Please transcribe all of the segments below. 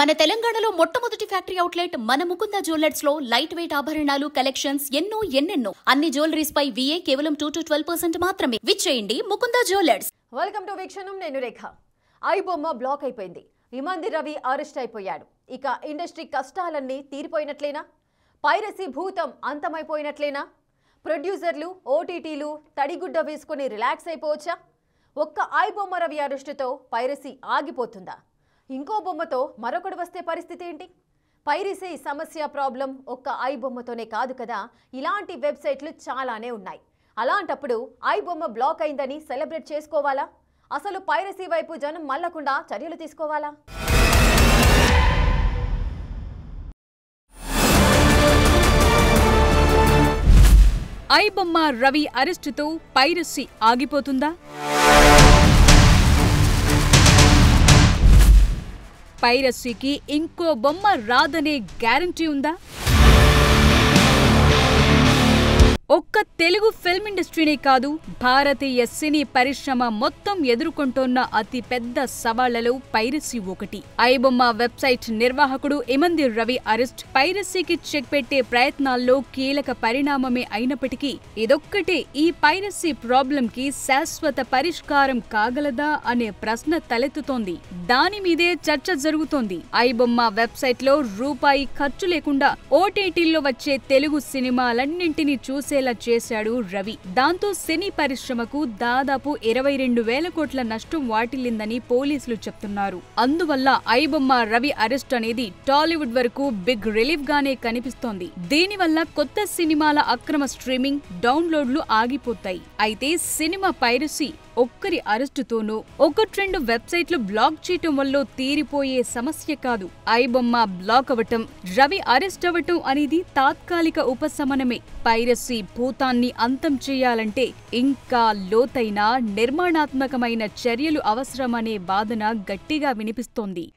మన తెలంగాణలో మొట్టమొదటి ఫ్యాక్టరీ అవుట్లెట్ మన ముకుంద జ్యువెలర్స్ లో లైట్ వెయిట్ ఆభరణాలు కలెక్షన్స్ ఎన్నెన్నో అన్ని జ్యువెలరీస్ పై VA కేవలం 2 to 12% మాత్రమే. విచ్చేయండి Mukunda jewellers. Welcome to Veekshanam. నేను రేఖ. ఐబొమ్మ బ్లాక్ అయిపోయింది. ఇమంది రవి అరెస్ట్ అయిపోయాడు. ఇక ఇండస్ట్రీ కష్టాలన్నీ తీరిపోయినట్లేనా? పైరసీ భూతం అంతమైపోయినట్లేనా? ప్రొడ్యూసర్లు ఓటీటీలు తడిగుడ్డ వేసుకొని రిలాక్స్ అయిపోవచ్చా? ఒక్క ఐబొమ్మ రవి అరెస్టుతో పైరసీ ఆగిపోతుందా? ఇంకో బొమ్మతో మరొకటి వస్తే పరిస్థితి ఏంటి? పైరసీ సమస్య ప్రాబ్లం ఒక్క ఐబొమ్మతోనే కాదు కదా, ఇలాంటి వెబ్సైట్లు చాలానే ఉన్నాయి. అలాంటప్పుడు ఐబొమ్మ బ్లాక్ అయిందని సెలబ్రేట్ చేసుకోవాలా? అసలు పైరసీ వైపు జనం మళ్ళకుండా చర్యలు తీసుకోవాలా? ఐబొమ్మ రవి అరెస్టుతో పైరసీ ఆగిపోతుందా? పైరసీకి ఇంకో బొమ్మ రాదనే గ్యారంటీ ఉందా? ఒక్క తెలుగు ఫిల్మ్ ఇండస్ట్రీనే కాదు, భారతీయ సినీ పరిశ్రమ మొత్తం ఎదుర్కొంటోన్న అతి పెద్ద సవాళ్లలో పైరసీ ఒకటి. ఐబొమ్మ వెబ్సైట్ నిర్వాహకుడు ఇమంది రవి అరెస్ట్ పైరసీకి చెక్ పెట్టే ప్రయత్నాల్లో కీలక పరిణామమే అయినప్పటికీ ఇదొక్కటే ఈ పైరసీ ప్రాబ్లంకి శాశ్వత పరిష్కారం కాగలదా అనే ప్రశ్న తలెత్తుతోంది. దాని మీదే చర్చ జరుగుతోంది. ఐబొమ్మ వెబ్సైట్ లో రూపాయి ఖర్చు లేకుండా ఓటీటీల్లో వచ్చే తెలుగు సినిమాలన్నింటినీ చూసే చేశాడు రవి. దాంతో సినీ పరిశ్రమకు దాదాపు 22,000 కోట్ల నష్టం వాటిల్లిందని పోలీసులు చెప్తున్నారు. అందువల్ల ఐబొమ్మ రవి అరెస్ట్ అనేది టాలీవుడ్ వరకు బిగ్ రిలీఫ్ గానే కనిపిస్తోంది. దీనివల్ల కొత్త సినిమాల అక్రమ స్ట్రీమింగ్, డౌన్లోడ్లు ఆగిపోతాయి. అయితే సినిమా పైరసీ ఒక్కరి అరెస్టుతోనూ 1-2 వెబ్సైట్లు బ్లాక్ చేయటం వల్ల తీరిపోయే సమస్య కాదు. ఐబొమ్మ బ్లాక్ అవటం, రవి అరెస్ట్ అవటం అనేది తాత్కాలిక ఉపశమనమే. పైరసీ భూతాన్ని అంతం చేయాలంటే ఇంకా లోతైన నిర్మాణాత్మకమైన చర్యలు అవసరమనే వాదన గట్టిగా వినిపిస్తోంది.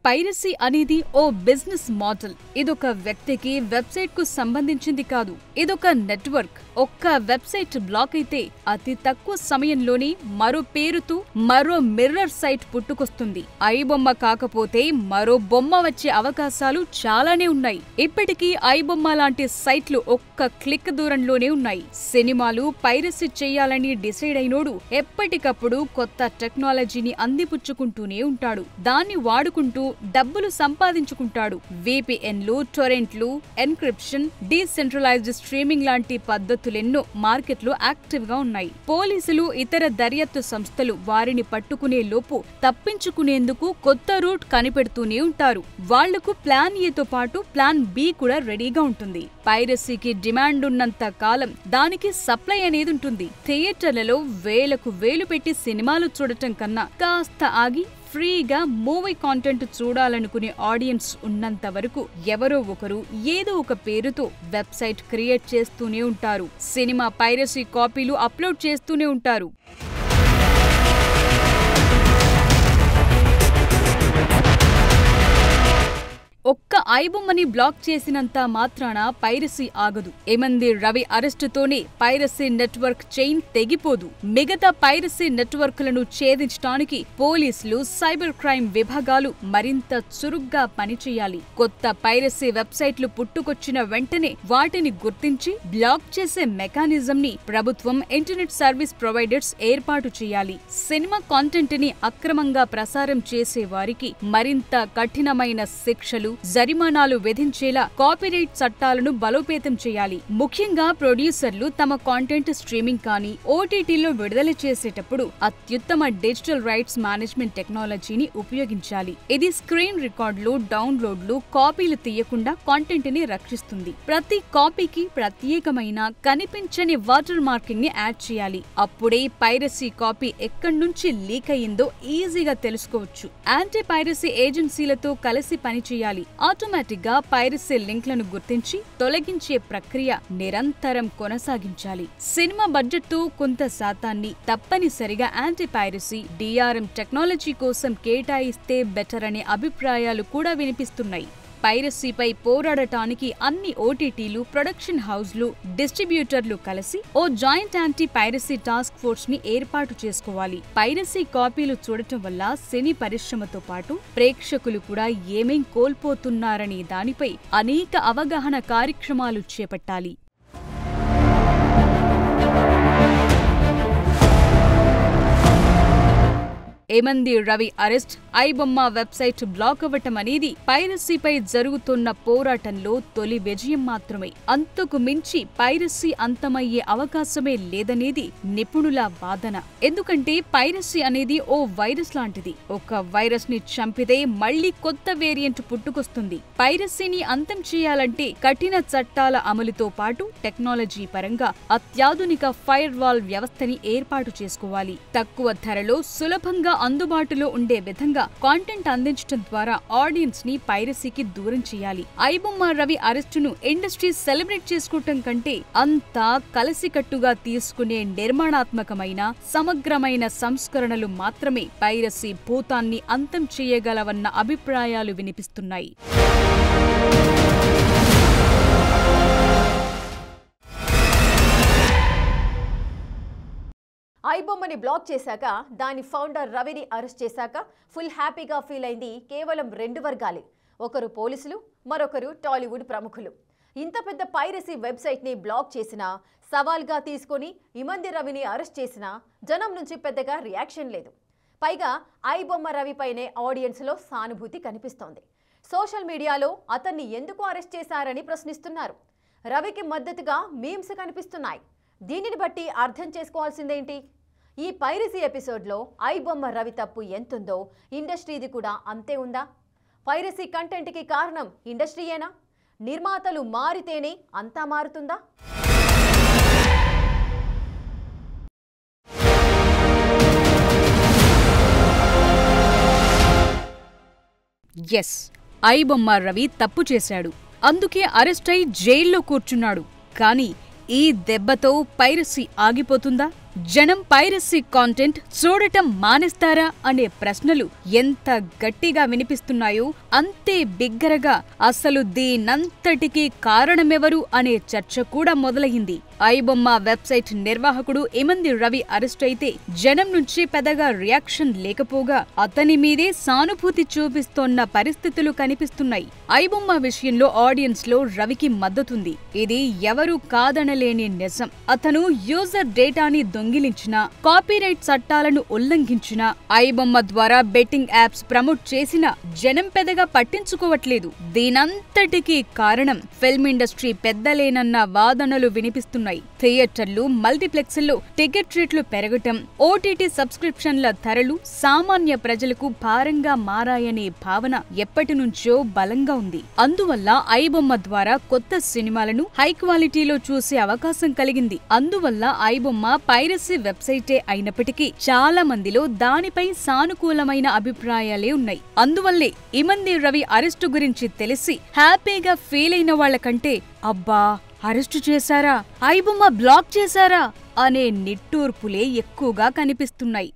పైరసీ అనేది ఓ బిజినెస్ మోడల్. ఇదొక వ్యక్తికి వెబ్సైట్ కు సంబంధించింది కాదు, ఇదొక నెట్వర్క్. ఒక్క వెబ్సైట్ బ్లాక్ అయితే అతి తక్కువ సమయంలోనే మరో పేరుతో మరో మిర్రర్ సైట్ పుట్టుకొస్తుంది. ఐబొమ్మ కాకపోతే మరో బొమ్మ వచ్చే అవకాశాలు చాలానే ఉన్నాయి. ఇప్పటికీ ఐబొమ్మ లాంటి సైట్లు ఒక్క క్లిక్ దూరంలోనే ఉన్నాయి. సినిమాలు పైరసీ చేయాలని డిసైడ్ అయినోడు ఎప్పటికప్పుడు కొత్త టెక్నాలజీని అందిపుచ్చుకుంటూనే ఉంటాడు. దాన్ని వాడుకుంటూ డబ్బులు సంపాదించుకుంటాడు. VPNలు, టొరెంట్లు, ఎన్క్రిప్షన్, డీసెంట్రలైజ్డ్ స్ట్రీమింగ్ లాంటి పద్ధతులెన్నో మార్కెట్లో యాక్టివ్ గా ఉన్నాయి. పోలీసులు, ఇతర దర్యాప్తు సంస్థలు వారిని పట్టుకునే లోపు తప్పించుకునేందుకు కొత్త రూట్ కనిపెడుతూనే ఉంటారు. వాళ్లకు ప్లాన్ ఏతో పాటు ప్లాన్ B కూడా రెడీగా ఉంటుంది. పైరసీకి డిమాండ్ ఉన్నంత కాలం దానికి సప్లై అనేది ఉంటుంది. థియేటర్లలో వేలు పెట్టి సినిమాలు చూడటం కన్నా కాస్త ఆగి ఫ్రీగా మూవీ కాంటెంట్ చూడాలనుకునే ఆడియన్స్ ఉన్నంత వరకు ఎవరో ఒకరు ఏదో ఒక పేరుతో వెబ్సైట్ క్రియేట్ చేస్తూనే ఉంటారు. సినిమా పైరసీ కాపీలు అప్లోడ్ చేస్తూనే ఉంటారు. ఒక్క ఐబొమ్మని బ్లాక్ చేసినంత మాత్రాన పైరసీ ఆగదు. ఇమంది రవి అరెస్టుతోనే పైరసీ నెట్వర్క్ చైన్ తెగిపోదు. మిగతా పైరసీ నెట్వర్క్లను ఛేదించడానికి పోలీసులు, సైబర్ క్రైమ్ విభాగాలు మరింత చురుగ్గా పనిచేయాలి. కొత్త పైరసీ వెబ్సైట్లు పుట్టుకొచ్చిన వెంటనే వాటిని గుర్తించి బ్లాక్ చేసే మెకానిజం ని ప్రభుత్వం, ఇంటర్నెట్ సర్వీస్ ప్రొవైడర్స్ ఏర్పాటు చేయాలి. సినిమా కాంటెంట్ ని అక్రమంగా ప్రసారం చేసే వారికి మరింత కఠినమైన శిక్షలు, జరిమానాలు విధించేలా కాపీరైట్ చట్టాలను బలోపేతం చేయాలి. ముఖ్యంగా ప్రొడ్యూసర్లు తమ కాంటెంట్ స్ట్రీమింగ్ కానీ ఓటీటీలో విడుదల చేసేటప్పుడు అత్యుత్తమ డిజిటల్ రైట్స్ మేనేజ్మెంట్ టెక్నాలజీని ఉపయోగించాలి. ఇది స్క్రీన్ రికార్డులు, డౌన్లోడ్లు, కాపీలు తీయకుండా కాంటెంట్ ని రక్షిస్తుంది. ప్రతి కాపీకి ప్రత్యేకమైన కనిపించని వాటర్ మార్కింగ్ ని యాడ్ చేయాలి. అప్పుడే పైరసీ కాపీ ఎక్కడి నుంచి లీక్ అయ్యిందో ఈజీగా తెలుసుకోవచ్చు. యాంటీ పైరసీ ఏజెన్సీలతో కలిసి పనిచేయాలి. ఆటోమేటిక్ గా పైరసీ లింక్లను గుర్తించి తొలగించే ప్రక్రియ నిరంతరం కొనసాగించాలి. సినిమా బడ్జెట్ తో కొంత శాతాన్ని తప్పనిసరిగా యాంటీ పైరసీ, DRM టెక్నాలజీ కోసం కేటాయిస్తే బెటర్ అనే అభిప్రాయాలు కూడా వినిపిస్తున్నాయి. పైరసీపై పోరాడటానికి అన్ని ఓటీటీలు, ప్రొడక్షన్ హౌస్లు, డిస్ట్రిబ్యూటర్లు కలిసి ఓ joint anti piracy task force ని ఏర్పాటు చేసుకోవాలి. పైరసీ కాపీలు చూడటం వల్ల సినీ పరిశ్రమతో పాటు ప్రేక్షకులు కూడా ఏమేం కోల్పోతున్నారనే దానిపై అనేక అవగాహన కార్యక్రమాలు చేపట్టాలి. ఏమంది Ravi arrest, iBomma website block అవ్వటం అనేది పైరసీపై జరుగుతున్న పోరాటంలో తొలి విజయం మాత్రమే. అంతకు మించి పైరసీ అంతమయ్యే అవకాశమే లేదనేది నిపుణుల వాదన. ఎందుకంటే పైరసీ అనేది ఓ వైరస్ లాంటిది. ఒక వైరస్ ని చంపితే మళ్లీ కొత్త వేరియంట్ పుట్టుకొస్తుంది. పైరసీని అంతం చేయాలంటే కఠిన చట్టాల అమలుతో పాటు టెక్నాలజీ పరంగా అత్యాధునిక ఫైర్ వాల్ వ్యవస్థని ఏర్పాటు చేసుకోవాలి. తక్కువ ధరలో సులభంగా అందుబాటులో ఉండే విధంగా కాంటెంట్ అందించడం ద్వారా ఆడియన్స్ ని పైరసీకి దూరం చేయాలి. ఐబొమ్మ రవి అరెస్టును ఇండస్ట్రీ సెలబ్రేట్ చేసుకోవటం కంటే అంతా కలిసికట్టుగా తీసుకునే నిర్మాణాత్మకమైన, సమగ్రమైన సంస్కరణలు మాత్రమే పైరసీ భూతాన్ని అంతం చేయగలవన్న అభిప్రాయాలు వినిపిస్తున్నాయి. ఐబొమ్మని బ్లాక్ చేశాక, దాని ఫౌండర్ రవిని అరెస్ట్ చేశాక ఫుల్ హ్యాపీగా ఫీల్ అయింది కేవలం 2 వర్గాలే. ఒకరు పోలీసులు, మరొకరు టాలీవుడ్ ప్రముఖులు. ఇంత పెద్ద పైరసీ వెబ్సైట్ని బ్లాక్ చేసినా, సవాల్గా తీసుకొని ఇమంది రవిని అరెస్ట్ చేసినా జనం నుంచి పెద్దగా రియాక్షన్ లేదు. పైగా ఐబొమ్మ రవిపైనే ఆడియన్స్లో సానుభూతి కనిపిస్తోంది. సోషల్ మీడియాలో అతన్ని ఎందుకు అరెస్ట్ చేశారని ప్రశ్నిస్తున్నారు. రవికి మద్దతుగా మీమ్స్ కనిపిస్తున్నాయి. దీనిని బట్టి అర్థం చేసుకోవాల్సిందేంటి? ఈ పైరసీ ఎపిసోడ్లో ఐబొమ్మ రవి తప్పు ఎంతుందో ఇండస్ట్రీది కూడా అంతే ఉందా? పైరసీ కంటెంట్కి కారణం ఇండస్ట్రీయేనా? నిర్మాతలు మారితేనే అంతా మారుతుందా? ఎస్, ఐబొమ్మ రవి తప్పు చేశాడు. అందుకే అరెస్ట్ అయి జైల్లో కూర్చున్నాడు. కానీ ఈ దెబ్బతో పైరసీ ఆగిపోతుందా? జనం పైరసీ కాంటెంట్ చూడటం మానేస్తారా అనే ప్రశ్నలు ఎంత గట్టిగా వినిపిస్తున్నాయో అంతే బిగ్గరగా అసలు దీనంతటికీ కారణమెవరు అనే చర్చ కూడా మొదలైంది. ఐబొమ్మ వెబ్సైట్ నిర్వాహకుడు ఇమంది రవి అరెస్ట్ అయితే జనం నుంచి పెద్దగా రియాక్షన్ లేకపోగా అతని మీదే సానుభూతి చూపిస్తోన్న పరిస్థితులు కనిపిస్తున్నాయి. ఐబొమ్మ విషయంలో ఆడియన్స్ లో రవికి మద్దతుంది. ఇది ఎవరు కాదనలేని నిజం. అతను యూజర్ డేటాని దొంగిలించినా, కాపీరైట్ చట్టాలను ఉల్లంఘించినా, ఐబొమ్మ ద్వారా బెట్టింగ్ యాప్స్ ప్రమోట్ చేసినా జనం పెద్దగా పట్టించుకోవట్లేదు. దీనంతటికీ కారణం ఫిల్మ్ ఇండస్ట్రీ పెద్దలేనన్న వాదనలు వినిపిస్తున్నాయి. థియేటర్లు, మల్టీప్లెక్స్ల్లో టికెట్ రేట్లు పెరగటం, ఓటీటీ సబ్స్క్రిప్షన్ల ధరలు సామాన్య ప్రజలకు భారంగా మారాయనే భావన ఎప్పటి నుంచో బలంగా ఉంది. అందువల్ల ఐబొమ్మ ద్వారా కొత్త సినిమాలను హై క్వాలిటీలో చూసే అవకాశం కలిగింది. అందువల్ల ఐబొమ్మ పైరసీ వెబ్సైటే అయినప్పటికీ చాలా మందిలో దానిపై సానుకూలమైన అభిప్రాయాలే ఉన్నాయి. అందువల్లే ఇమంది రవి అరెస్టు గురించి తెలిసి హ్యాపీగా ఫీల్ అయిన వాళ్లకంటే అబ్బా అరెస్టు చేశారా, ఐబొమ్మ బ్లాక్ చేశారా అనే నిట్టూర్పులే ఎక్కువగా కనిపిస్తున్నాయి.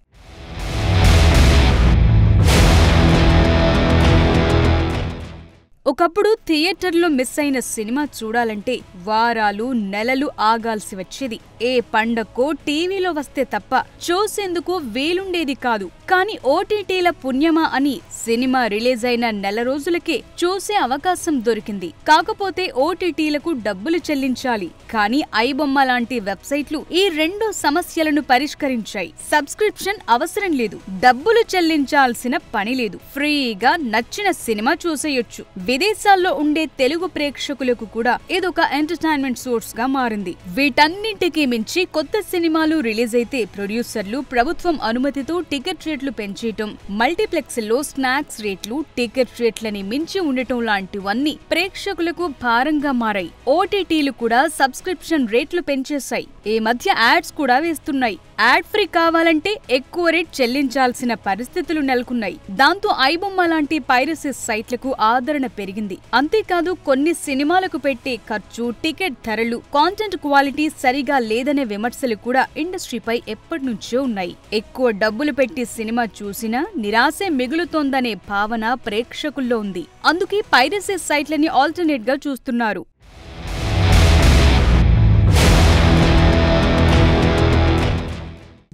ఒకప్పుడు థియేటర్లో మిస్ అయిన సినిమా చూడాలంటే వారాలు, నెలలు ఆగాల్సి వచ్చేది. ఏ పండక్కో టీవీలో వస్తే తప్ప చూసేందుకు వీలుండేది కాదు. కానీ ఓటీటీల పుణ్యమా అని సినిమా రిలీజ్ అయిన నెల రోజులకే చూసే అవకాశం దొరికింది. కాకపోతే ఓటీటీలకు డబ్బులు చెల్లించాలి. కానీ ఐబొమ్మ లాంటి వెబ్సైట్లు ఈ 2 సమస్యలను పరిష్కరించాయి. సబ్స్క్రిప్షన్ అవసరం లేదు, డబ్బులు చెల్లించాల్సిన పని లేదు, ఫ్రీగా నచ్చిన సినిమా చూసేయొచ్చు. విదేశాల్లో ఉండే తెలుగు ప్రేక్షకులకు కూడా ఇదొక ఎంటర్టైన్మెంట్ సోర్స్ గా మారింది. వీటన్నింటికీ మించి కొత్త సినిమాలు రిలీజ్ అయితే ప్రొడ్యూసర్లు ప్రభుత్వం అనుమతితో టికెట్ రేట్లు పెంచేయటం, మల్టీప్లెక్స్ లో స్నాక్స్ రేట్లు టికెట్ రేట్లని మించి ఉండటం లాంటివన్నీ ప్రేక్షకులకు భారంగా మారాయి. ఓటీటీలు కూడా సబ్స్క్రిప్షన్ రేట్లు పెంచేశాయి. ఈ మధ్య యాడ్స్ కూడా వేస్తున్నాయి. యాడ్ ఫ్రీ కావాలంటే ఎక్కువ రేట్ చెల్లించాల్సిన పరిస్థితులు నెలకొన్నాయి. దాంతో ఐబొమ్మ లాంటి పైరసీ సైట్లకు ఆదరణ పెరిగింది. అంతేకాదు కొన్ని సినిమాలకు పెట్టే ఖర్చు, టికెట్ ధరలు, కాంటెంట్ క్వాలిటీ సరిగా లేదనే విమర్శలు కూడా ఇండస్ట్రీపై ఎప్పటినుంచో ఉన్నాయి. ఎక్కువ డబ్బులు పెట్టి సినిమా చూసినా నిరాశే మిగులుతోందనే భావన ప్రేక్షకుల్లో ఉంది. అందుకే పైరసీ సైట్లని ఆల్టర్నేట్ గా చూస్తున్నారు.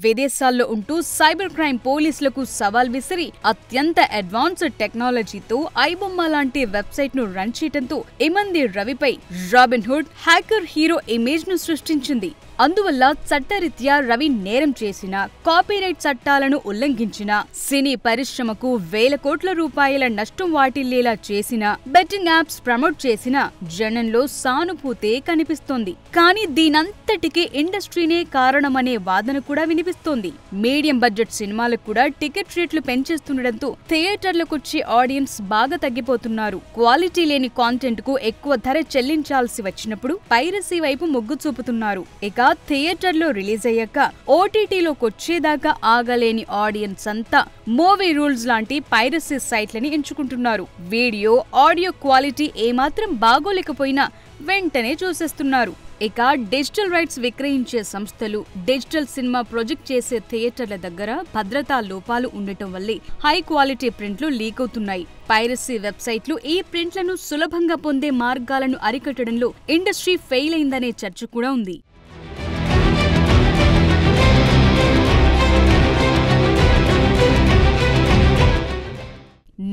విదేశాల్లో ఉంటూ సైబర్ క్రైమ్ పోలీసులకు సవాల్ విసిరి అత్యంత అడ్వాన్స్డ్ టెక్నాలజీతో ఐబొమ్మ లాంటి వెబ్సైట్ ను రన్ చేయడంతో ఇమంది రవిపై రాబిన్హుడ్ హ్యాకర్ హీరో ఇమేజ్ ను సృష్టించింది. అందువల్ల చట్టరీత్యా రవి నేరం చేసిన, కాపీరైట్ చట్టాలను ఉల్లంఘించిన, సినీ పరిశ్రమకు వేల కోట్ల రూపాయల నష్టం వాటిల్లేలా చేసిన, బెట్టింగ్ యాప్స్ ప్రమోట్ చేసిన జనంలో సానుభూతే కనిపిస్తోంది. కానీ దీనంతటికీ ఇండస్ట్రీనే కారణమనే వాదన కూడా వినిపిస్తోంది. మీడియం బడ్జెట్ సినిమాలకు కూడా టికెట్ రేట్లు పెంచేస్తుండటంతో థియేటర్లకొచ్చే ఆడియన్స్ బాగా తగ్గిపోతున్నారు. క్వాలిటీ లేని కాంటెంట్ కు ఎక్కువ ధర చెల్లించాల్సి వచ్చినప్పుడు పైరసీ వైపు మొగ్గు చూపుతున్నారు. ఇక థియేటర్లో రిలీజ్ అయ్యాక ఓటీటీలోకొచ్చేదాకా ఆగలేని ఆడియన్స్ అంతా మూవీ రూల్స్ లాంటి పైరసీ సైట్లని ఎంచుకుంటున్నారు. వీడియో, ఆడియో క్వాలిటీ ఏమాత్రం బాగోలేకపోయినా వెంటనే చూసేస్తున్నారు. ఇక డిజిటల్ రైట్స్ విక్రయించే సంస్థలు, డిజిటల్ సినిమా ప్రొజెక్ట్ చేసే థియేటర్ల దగ్గర భద్రతా లోపాలు ఉండటం వల్లే హై క్వాలిటీ ప్రింట్లు లీక్ అవుతున్నాయి. పైరసీ వెబ్సైట్లు ఈ ప్రింట్లను సులభంగా పొందే మార్గాలను అరికట్టడంలో ఇండస్ట్రీ ఫెయిల్ అయిందనే చర్చ కూడా ఉంది.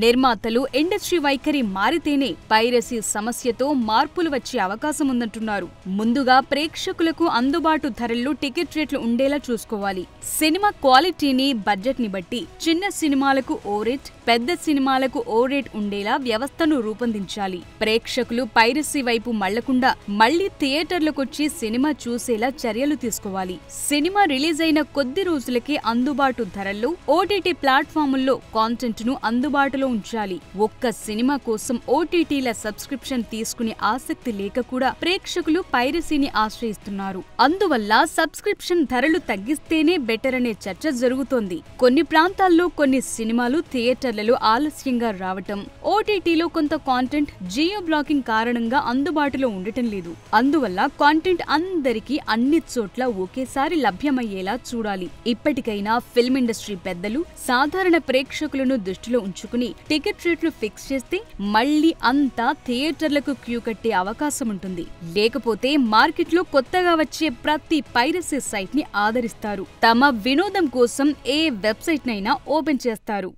నిర్మాతలు ఇండస్ట్రీ వైఖరి మారితేనే పైరసీ సమస్యతో మార్పులు వచ్చే అవకాశం ఉందంటున్నారు. ముందుగా ప్రేక్షకులకు అందుబాటు ధరల్లో టికెట్ రేట్లు ఉండేలా చూసుకోవాలి. సినిమా క్వాలిటీని, బడ్జెట్ ని బట్టి చిన్న సినిమాలకు ఓ రేట్, పెద్ద సినిమాలకు ఓ రేట్ ఉండేలా వ్యవస్థను రూపొందించాలి. ప్రేక్షకులు పైరసీ వైపు మళ్లకుండా మళ్లీ థియేటర్లకొచ్చి సినిమా చూసేలా చర్యలు తీసుకోవాలి. సినిమా రిలీజ్ అయిన కొద్ది రోజులకే అందుబాటు ధరల్లో ఓటీటీ ప్లాట్ఫాముల్లో కాంటెంట్ ను అందుబాటులో ఉంచాలి. ఒక్క సినిమా కోసం ఓటీటీల సబ్స్క్రిప్షన్ తీసుకునే ఆసక్తి లేక కూడా ప్రేక్షకులు పైరసీని ఆశ్రయిస్తున్నారు. అందువల్ల సబ్స్క్రిప్షన్ ధరలు తగ్గిస్తేనే బెటర్ అనే చర్చ జరుగుతోంది. కొన్ని ప్రాంతాల్లో కొన్ని సినిమాలు థియేటర్లలో ఆలస్యంగా రావటం, ఓటీటీలో కొంత కాంటెంట్ జియో బ్లాకింగ్ కారణంగా అందుబాటులో ఉండటం లేదు. అందువల్ల కాంటెంట్ అందరికీ అన్ని చోట్ల ఒకేసారి లభ్యమయ్యేలా చూడాలి. ఇప్పటికైనా ఫిల్మ్ ఇండస్ట్రీ పెద్దలు సాధారణ ప్రేక్షకులను దృష్టిలో ఉంచుకుని టికెట్ రేట్లు ఫిక్స్ చేస్తే మళ్లీ అంతా థియేటర్లకు క్యూ కట్టే అవకాశం ఉంటుంది. లేకపోతే మార్కెట్లో కొత్తగా వచ్చే ప్రతి పైరసీ సైట్ ని ఆదరిస్తారు. తమ వినోదం కోసం ఏ వెబ్సైట్ నైనా ఓపెన్ చేస్తారు.